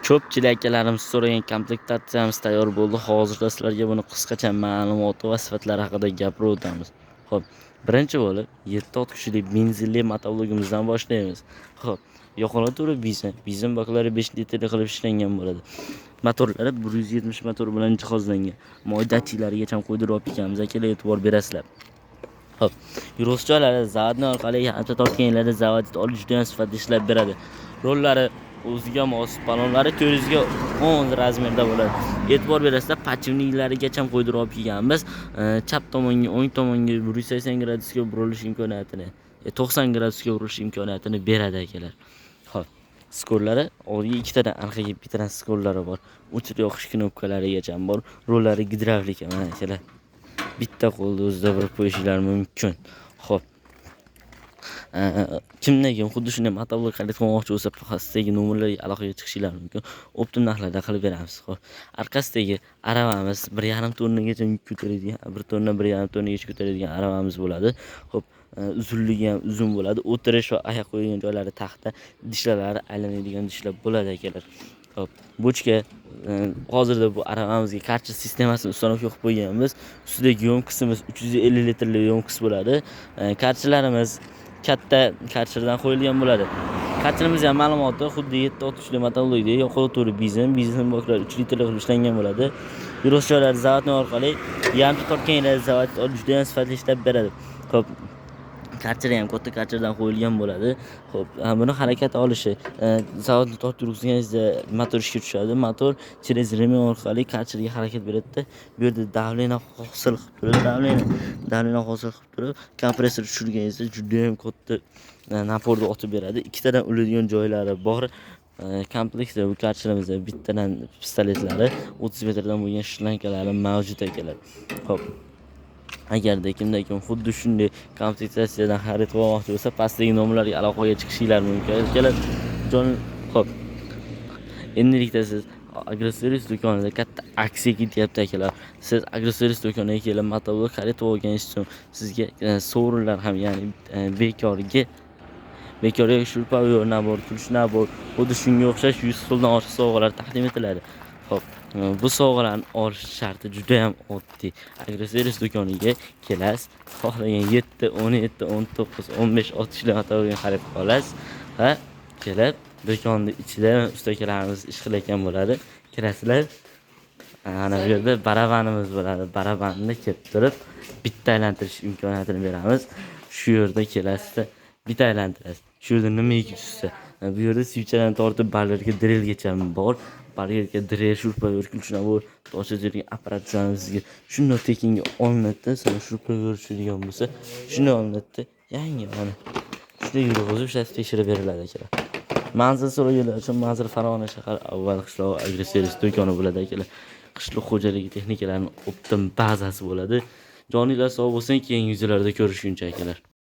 Ko'pchilik akalarimiz so'ragan komplektatsiyamiz tayyor bo'ldi. Hozirda sizlarga buni qisqacha ma'lumoti va sifatlari haqida gapirib o'tamiz. Xo'p, birinchi bo'lib 7 ot kuchli benzinli motoblogimizdan boshlaymiz. Xo'p, yoqilg'i turi benzin baklari 5 litrli qilib ishlangan bo'ladi. Motorlari 170 motor bilan jihozlangan. Moy datchiklarigacha qo'ydirib olib ekanmiz, akalar e'tibor berasizlar. Xo'p, yo'lovchilar zavodni orqali yanada tortganlarda zavod olish juda ham sifatli ishlab beradi. Rollari o'ziga mos, balonlari 400 ga 10 razmerda bo'ladi. E'tibor berasizlar, pachivniklarigacha qo'ydirib olib kelganmiz. Chap tomonga, o'ng tomonga 180 gradusga burilish imkoniyatini, 90 gradusga burilish imkoniyatini beradi akalar. Xo'p, skorlari oldiga ikkitadan, orqaga bittadan skorlari bor. O'chir yoqish knopkalarigacha bor. Rollari gidravlika mana akalar. Bitta qo'lda o'zida bir qo'yishlar mumkin. Xo'p. Kimdan kim xuddi shunday motoblok xarid qilmoqchi bo'lsa, pastdagi nomerlarga aloqaga chiqishingiz mumkin. Optim narxlarda qilib beramiz. Xo'p. Orqasidagi aravamiz 1,5 tonnagacha yuk ko'taradigan, 1 tonna 1,5 tonnagacha ko'taradigan aravamiz bo'ladi. Xo'p, uzunligi ham uzun bo'ladi. O'tirish va oyoq qo'ygan joylari taxta, dishlari aylanadigan dishlar bo'ladi akalar. Xo'p, bochka hozirda bu aravamizga karcha sistemasini ustanovka qilib qo'yganmiz. Ustidagi yo'mkisimiz 350 litrli yo'mkis bo'ladi. Karchalarimiz katta karchadan qo'yilgan bo'ladi. Karchalarimiz ham ma'lumoti xuddi 7 ot kuchli motoblogdek yoqilg'i turi benzin baklari 3 litrli qilib ishlangan bo'ladi. Yo'lovchilar zavodni orqali yarim tortgan zavod juda ham sifatli ishlab beradi. Xo'p, karchalar ham katta karchadan qo'yilgan bo'ladi. Xo'p, buni harakat olishi zavodni tortib yurganingizda motor ishga tushadi. Motor через remen orqali karchaga harakat beradi. Bu yerda davleniya hosil qilib turadi. Davleniya hosil qilib turib, kompressor tushirganingizda juda ham katta naporda otib beradi. Ikkitadan uladigan joylari bor. Kompleksda bu karchalamizda bittadan pistoletlari 30 metrdan bo'lgan shlankalari mavjud akalar. Xo'p. Agarda kim xuddi shunday komplektatsiyadan xarid qilmoqchi bo'lsa, pastdagi nomerlarga aloqaga chiqishingiz mumkin. Akalar, xo'p. Endilikda siz Agroservis do'konida katta aksiya ketyapti akalar. Siz Agroservis do'koniga kelib motoblok xarid qilib olganingiz uchun sizga sovrinlar ham, ya'ni bekorga shurpa-yor nabor, kulish nabor, xuddi shunga o'xshash 100 so'mdan ortiq sovg'alar taqdim etiladi. Xo'p, bu sovg'alarni olish sharti juda ham oddiy. Agroservis do'koniga kelasiz, xohlagan 7, 17, 19, 15, 60 motoblogni xarid qila olasiz va kelib do'konni ichida ustakalarimiz ish qilayotgan bo'ladi. Kirasizlar. Ana bu yerda barabanimiz bo'ladi. Barabanni kelib turib, bitta aylantirish imkoniyatini beramiz. Shu yerda kelasizda bitta aylantirasiz. Shu yerda nimaga tushsa, bu yerda switchlarni tortib barlarga drelgacha bor. Barlarga drel, shurpa-yor, kulish-nabor, toshiradigan apparat sizga shunday tekinga olinadi. Siz shurpa-yor tushadigan bo'lsa, shunday olinadi. Yangi mana shunday yurg'izib ishlatib tekshirib beriladi akalar. Manzil so'raganlar uchun manzil Farg'ona shahar avval qishloq Agroservis do'koni bo'ladi akalar. Qishloq xo'jaligi texnikalarining optim bazasi bo'ladi. Joninglar sog' bo'lsin, keyingi videolarda ko'rishguncha akalar.